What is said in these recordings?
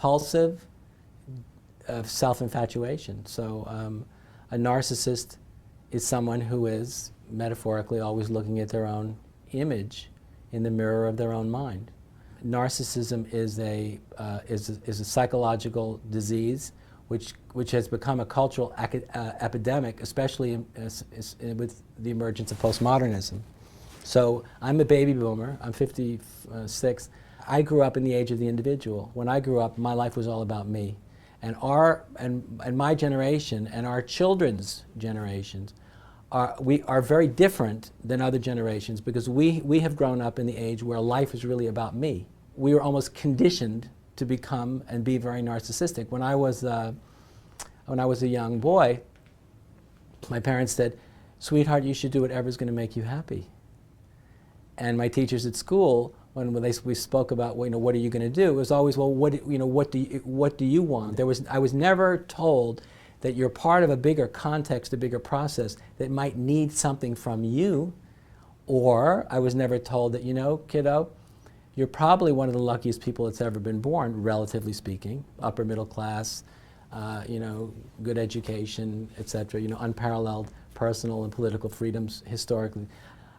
compulsive self-infatuation. So a narcissist is someone who is metaphorically always looking at their own image in the mirror of their own mind. Narcissism is a psychological disease which has become a cultural epidemic, especially with the emergence of postmodernism. So I'm a baby boomer, I'm 56. I grew up in the age of the individual. When I grew up, my life was all about me. And my generation and our children's generations are very different than other generations, because we have grown up in the age where life is really about me. We were almost conditioned to become and be very narcissistic. When I was a young boy, my parents said, "Sweetheart, you should do whatever's going to make you happy." And my teachers at school, when we spoke about, well, what are you going to do, it was always, well, what do you want? I was never told that you're part of a bigger context, a bigger process that might need something from you. Or I was never told that, kiddo, you're probably one of the luckiest people that's ever been born, relatively speaking, upper middle class, good education, etc., unparalleled personal and political freedoms historically.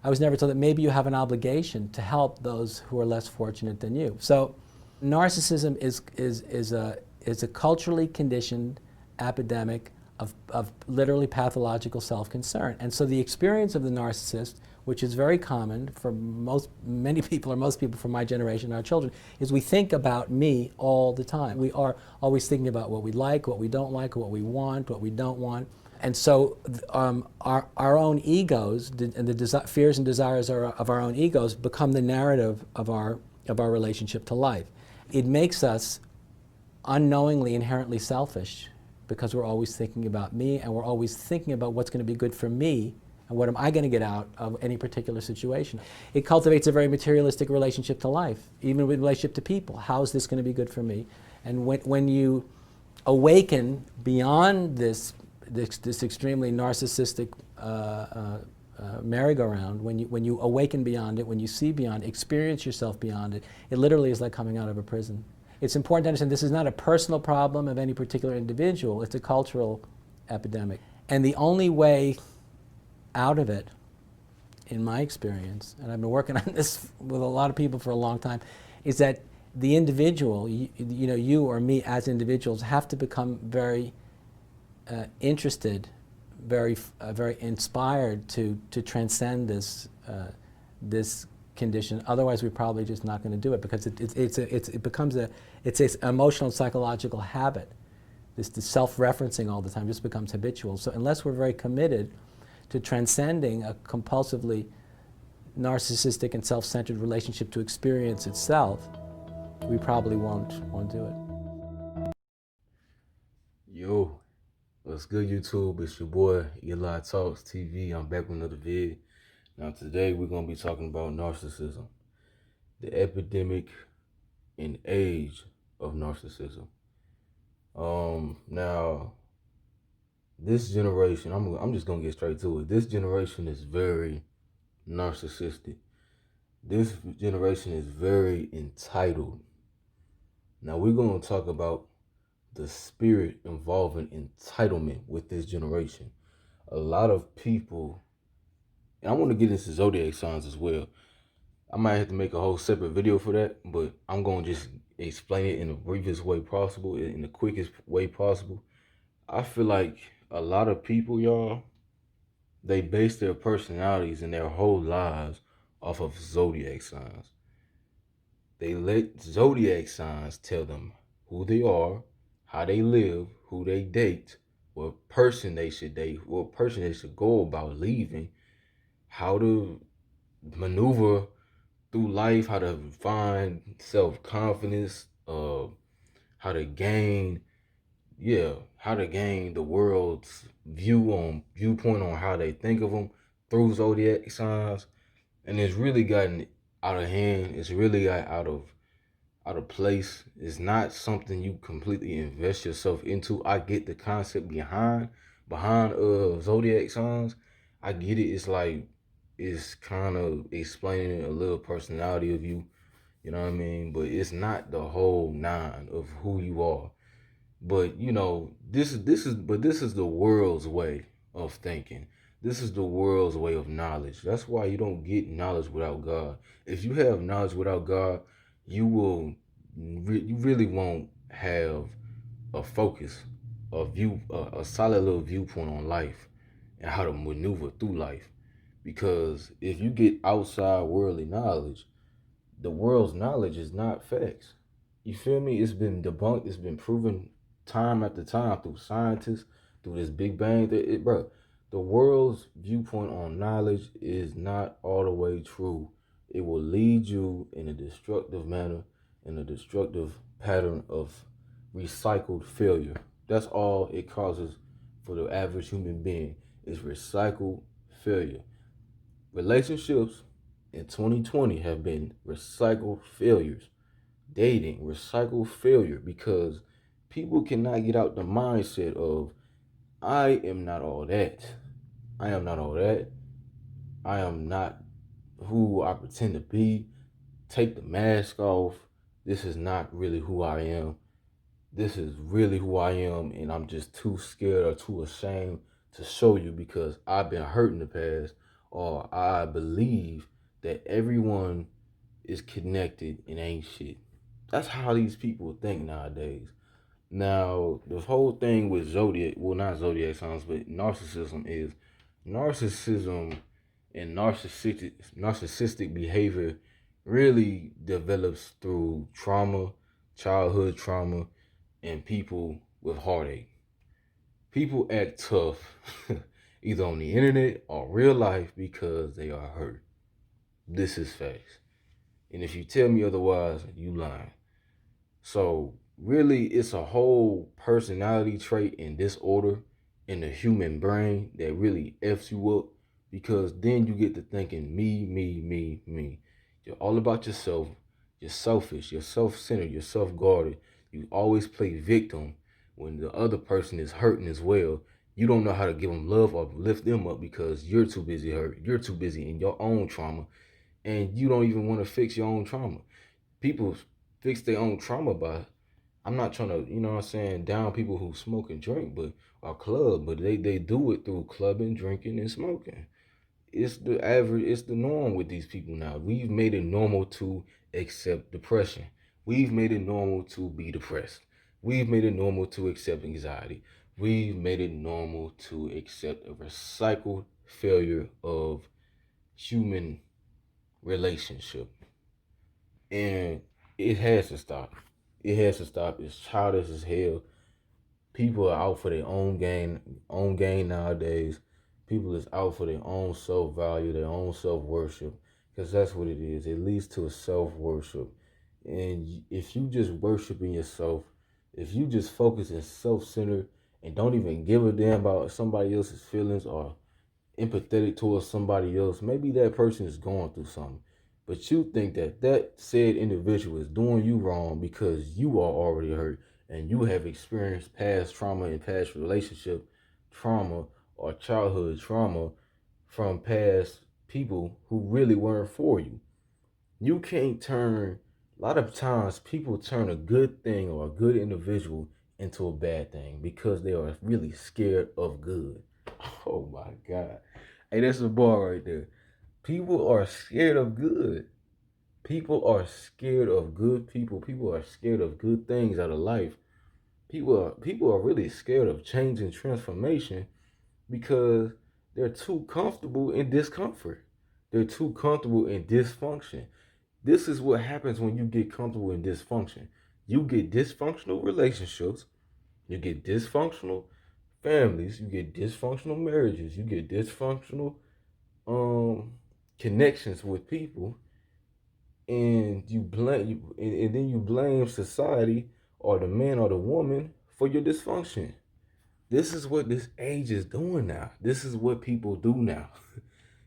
I was never told that maybe you have an obligation to help those who are less fortunate than you. So narcissism is a culturally conditioned epidemic of literally pathological self-concern. And so the experience of the narcissist, which is very common for many people, or most people from my generation, our children, is we think about me all the time. We are always thinking about what we like, what we don't like, what we want, what we don't want. And so our own egos and the fears and desires of our own egos become the narrative of our relationship to life. It makes us unknowingly inherently selfish, because we're always thinking about me, and we're always thinking about what's going to be good for me and what am I going to get out of any particular situation. It cultivates a very materialistic relationship to life, even with relationship to people. How is this going to be good for me? And when you awaken beyond this extremely narcissistic merry-go-round, when you awaken beyond it, when you see beyond, experience yourself beyond it, it literally is like coming out of a prison. It's important to understand this is not a personal problem of any particular individual, it's a cultural epidemic. And the only way out of it, in my experience, and I've been working on this with a lot of people for a long time, is that the individual, you or me as individuals, have to become very interested, very inspired to transcend this condition. Otherwise, we're probably just not going to do it, because it becomes an emotional and psychological habit. This self-referencing all the time just becomes habitual. So unless we're very committed to transcending a compulsively narcissistic and self-centered relationship to experience itself, we probably won't do it. Yo, what's good, YouTube? It's your boy, Eli Talks TV. I'm back with another vid. Now today we're going to be talking about narcissism, the epidemic and age of narcissism. Now, this generation, I'm just going to get straight to it. This generation is very narcissistic. This generation is very entitled. Now we're going to talk about the spirit involving entitlement with this generation. A lot of people, and I want to get into zodiac signs as well. I might have to make a whole separate video for that, but I'm going to just explain it in the briefest way possible, in the quickest way possible. I feel like a lot of people, y'all, they base their personalities and their whole lives off of zodiac signs. They let zodiac signs tell them who they are, how they live, who they date, what person they should date, what person they should go about leaving, how to maneuver through life, how to find self-confidence, how to gain the world's viewpoint on how they think of them through zodiac signs. And it's really gotten out of hand. It's really got out of place. It's not something you completely invest yourself into. I get the concept behind zodiac signs. I get it. It's like, it's kind of explaining a little personality of you. You know what I mean? But it's not the whole nine of who you are. But you know, this is the world's way of thinking. This is the world's way of knowledge. That's why you don't get knowledge without God. If you have knowledge without God, you really won't have a focus, a solid little viewpoint on life and how to maneuver through life. Because if you get outside worldly knowledge, the world's knowledge is not facts. You feel me? It's been debunked. It's been proven time after time through scientists, through this Big Bang. Bro, the world's viewpoint on knowledge is not all the way true. It will lead you in a destructive manner, in a destructive pattern of recycled failure. That's all it causes for the average human being is recycled failure. Relationships in 2020 have been recycled failures. Dating, recycled failure because people cannot get out the mindset of, I am not all that. I am not all that. I am not who I pretend to be. Take the mask off. This is not really who I am. This is really who I am, and I'm just too scared or too ashamed to show you because I've been hurt in the past, or I believe that everyone is connected and ain't shit. That's how these people think nowadays. Now, the whole thing with zodiac, well, not zodiac signs, but narcissism and narcissistic behavior really develops through trauma, childhood trauma, and people with heartache. People act tough either on the internet or real life because they are hurt. This is facts. And if you tell me otherwise, you lying. So really it's a whole personality trait and disorder in the human brain that really F's you up because then you get to thinking me. You're all about yourself. You're selfish. You're self-centered. You're self-guarded. You always play victim when the other person is hurting as well. You don't know how to give them love or lift them up because you're too busy hurt. You're too busy in your own trauma and you don't even want to fix your own trauma. People fix their own trauma by, I'm not trying to, you know what I'm saying, down people who smoke and drink, but or club, but they do it through clubbing, drinking, and smoking. It's the average, it's the norm with these people now. We've made it normal to accept depression. We've made it normal to be depressed. We've made it normal to accept anxiety. We've made it normal to accept a recycled failure of human relationship. And it has to stop. It has to stop. It's childish as hell. People are out for their own gain nowadays. People is out for their own self-value, their own self-worship. Because that's what it is. It leads to a self-worship. And if you just worshiping yourself, if you just focus and self-centered and don't even give a damn about somebody else's feelings or empathetic towards somebody else, maybe that person is going through something. But you think that that said individual is doing you wrong because you are already hurt and you have experienced past trauma and past relationship trauma or childhood trauma from past people who really weren't for you. You can't turn, a lot of times people turn a good thing or a good individual into a bad thing because they are really scared of good. Oh my God. Hey, that's a bar right there. People are scared of good. People are scared of good people. People are scared of good things out of life. People are really scared of change and transformation because they're too comfortable in discomfort. They're too comfortable in dysfunction. This is what happens when you get comfortable in dysfunction. You get dysfunctional relationships, you get dysfunctional families, you get dysfunctional marriages, you get dysfunctional connections with people, and and then you blame society or the man or the woman for your dysfunction. This is what this age is doing now. This is what people do now.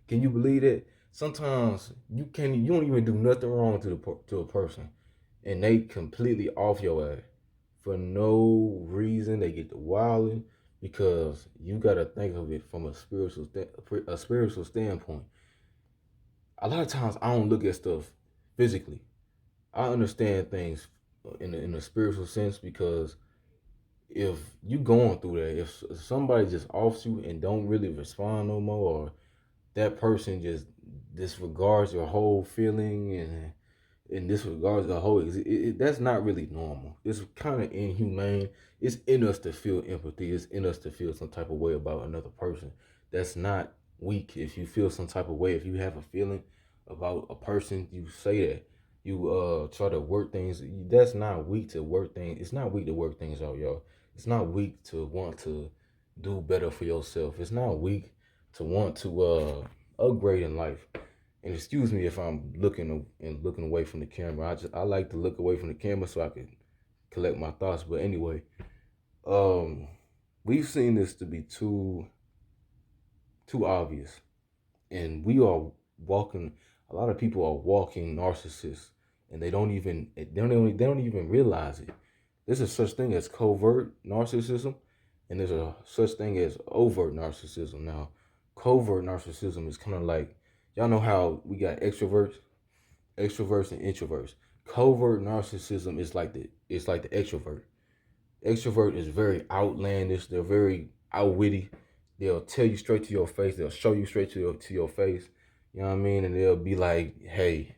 Can you believe that? Sometimes you don't even do nothing wrong to a person, and they completely off your ass for no reason. They get to wilding because you got to think of it from a spiritual standpoint. A lot of times I don't look at stuff physically. I understand things in a spiritual sense, because if you going through that, if somebody just offs you and don't really respond no more, or that person just disregards your whole feeling and disregards the whole, that's not really normal. It's kind of inhumane. It's in us to feel empathy. It's in us to feel some type of way about another person. That's not weak. If you feel some type of way, if you have a feeling about a person, you say that. You try to work things. That's not weak to work things. It's not weak to work things out, y'all. It's not weak to want to do better for yourself. It's not weak to want to upgrade in life. And excuse me if I'm looking away from the camera. I like to look away from the camera so I can collect my thoughts. But anyway, we've seen this to be too obvious, and we are walking. A lot of people are walking narcissists, and they don't even realize it. There's a such thing as covert narcissism, and there's a such thing as overt narcissism. Now, covert narcissism is kind of like, y'all know how we got extroverts and introverts. Covert narcissism is like the extrovert. Extrovert is very outlandish. They're very outwitty. They'll tell you straight to your face. They'll show you straight to your face. You know what I mean? And they'll be like, "Hey,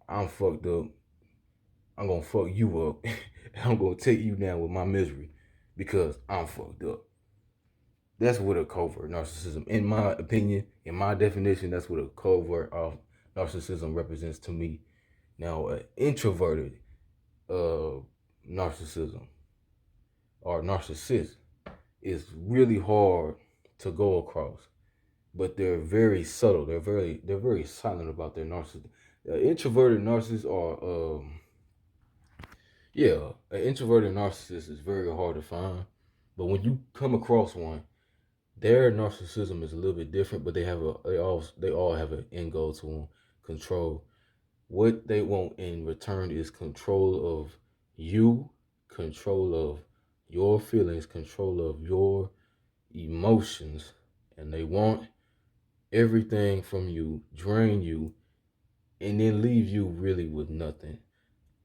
I'm fucked up. I'm gonna fuck you up. I'm gonna take you down with my misery because I'm fucked up." That's what a covert narcissism, in my opinion, in my definition, that's what a covert of narcissism represents to me. Now, introverted narcissism or narcissist is really hard to go across, but they're very subtle. They're very silent about their narcissism. Introverted narcissists are yeah, an introverted narcissist is very hard to find, but when you come across one, their narcissism is a little bit different, but they all have an end goal to them: control. What they want in return is control of you, control of your feelings, control of your emotions, and they want everything from you, drain you, and then leave you really with nothing.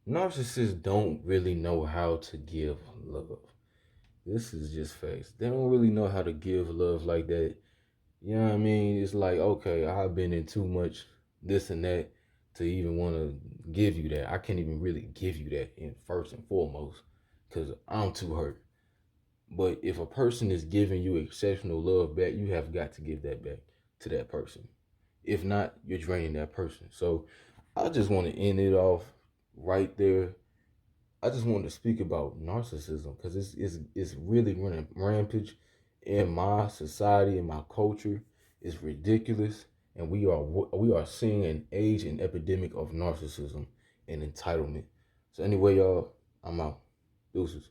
Narcissists don't really know how to give love. This is just facts. They don't really know how to give love like that. You know what I mean? It's like, okay, I've been in too much this and that to even want to give you that. I can't even really give you that in first and foremost because I'm too hurt. But if a person is giving you exceptional love back, you have got to give that back to that person. If not, you're draining that person. So I just want to end it off right there. I just wanted to speak about narcissism because it's really running rampage in my society, in my culture. It's ridiculous, and we are seeing an age and epidemic of narcissism and entitlement. So anyway, y'all, I'm out. Deuces.